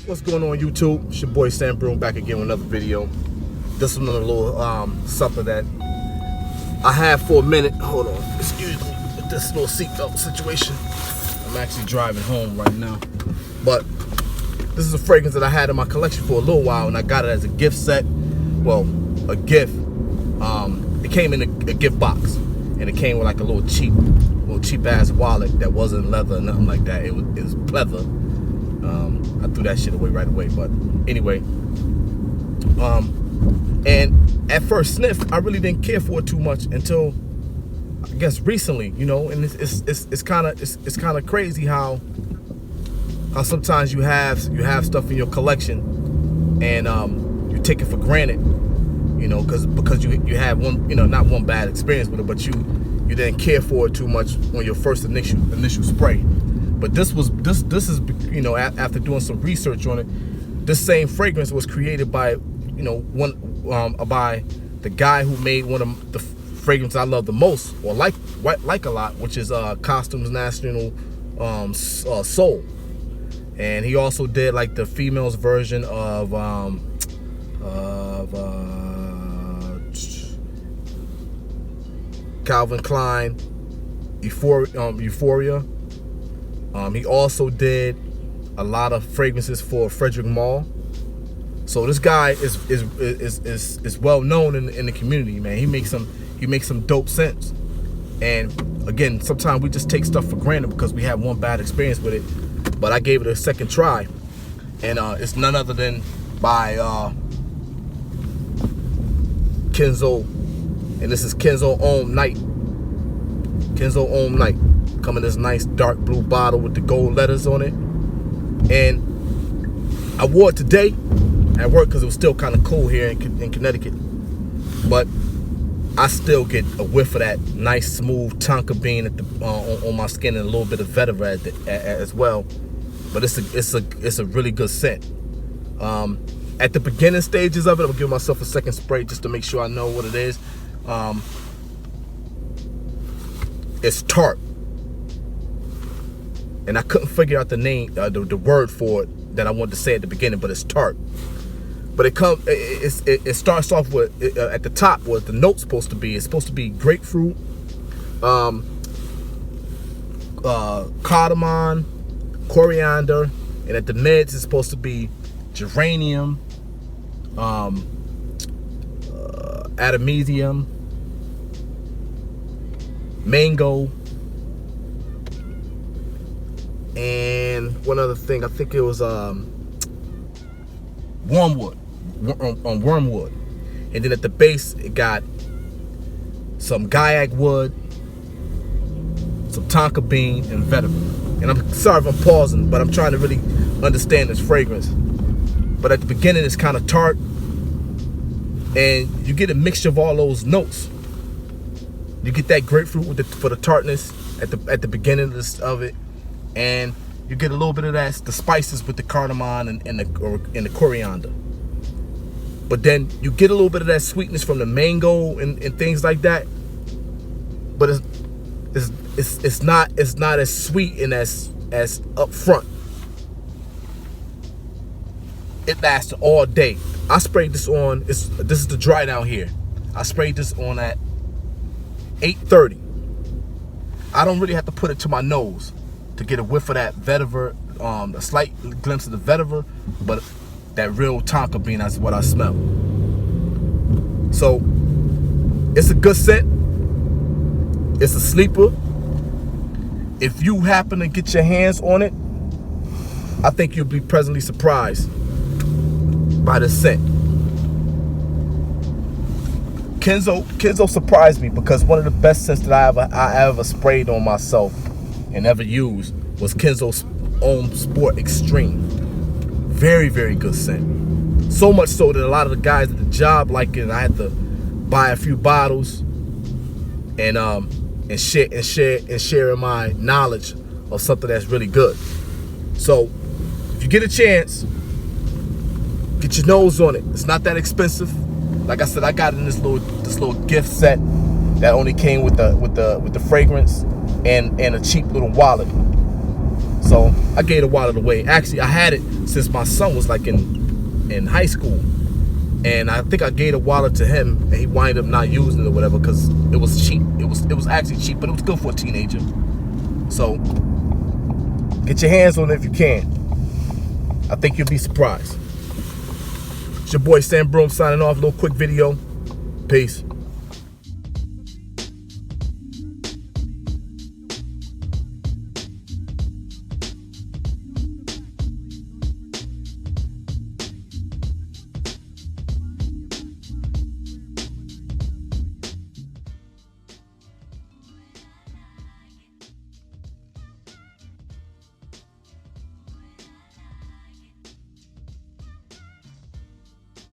What's going on, YouTube? It's your boy Sam Broom back again with another video. This one, another little something that I had for a minute. Hold on, excuse me, with this little seatbelt situation. I'm actually driving home right now, but this is a fragrance that I had in my collection for a little while, and I got it as a gift set. Well, a gift. It came in a gift box, and it came with like a little cheap ass wallet that wasn't leather or nothing like that. It was pleather. I threw that shit away right away. But anyway, and at first sniff, I really didn't care for it too much until I guess recently, you know. And it's kind of crazy how sometimes you have stuff in your collection and you take it for granted, you know, because you have one, you know, not one bad experience with it, but you didn't care for it too much on your first initial spray. But this is, you know, after doing some research on it, this same fragrance was created by, you know, by the guy who made one of the fragrances I love the most, or like a lot, which is Costumes National Soul. And he also did like the female's version of Calvin Klein Euphoria. He also did a lot of fragrances for Frederick Malle. So this guy is well known in the community, man. He makes some dope scents. And again, sometimes we just take stuff for granted because we have one bad experience with it. But I gave it a second try, and it's none other than by Kenzo, and this is Kenzo Homme Night. Kenzo Homme Night, come in this nice dark blue bottle with the gold letters on it. And I wore it today at work because it was still kind of cool here in Connecticut. But I still get a whiff of that nice smooth tonka bean on my skin, and a little bit of vetiver as well. But it's a really good scent. At the beginning stages of it, I'm gonna give myself a second spray just to make sure I know what it is. It's tart, and I couldn't figure out the name, the word for it that I wanted to say at the beginning, but it's tart. But it starts off with at the top what the note's supposed to be. It's supposed to be grapefruit, cardamom, coriander, and at the mids it's supposed to be geranium, adamasium, mango, and one other thing. I think it was wormwood. Wormwood. And then at the base it got some gaiac wood, some tonka bean, and vetiver. And I'm sorry if I'm pausing, but I'm trying to really understand this fragrance. But at the beginning it's kind of tart, and you get a mixture of all those notes. You get that grapefruit for the tartness at the beginning of it, and you get a little bit of the spices with the cardamom and the coriander. But then you get a little bit of that sweetness from the mango and things like that. But it's not as sweet and as up front. It lasts all day. I sprayed this on. This is the dry down here. I sprayed this on at 8:30. I don't really have to put it to my nose to get a whiff of that vetiver, a slight glimpse of the vetiver, but that real tonka bean, that's what I smell. So it's a good scent. It's a sleeper. If you happen to get your hands on it, I think you'll be pleasantly surprised by the scent. Kenzo surprised me because one of the best scents that I ever sprayed on myself and ever used was Kenzo's Homme Sport Extreme. Very, very good scent. So much so that a lot of the guys at the job like it, and I had to buy a few bottles and share my knowledge of something that's really good. So if you get a chance, get your nose on it. It's not that expensive. Like I said, I got it in this little gift set that only came with the fragrance and a cheap little wallet. So I gave the wallet away. Actually, I had it since my son was like in high school. And I think I gave the wallet to him, and he wound up not using it or whatever because it was cheap. It was actually cheap, but it was good for a teenager. So get your hands on it if you can. I think you'll be surprised. It's your boy Sam Broom signing off. A little quick video. Peace.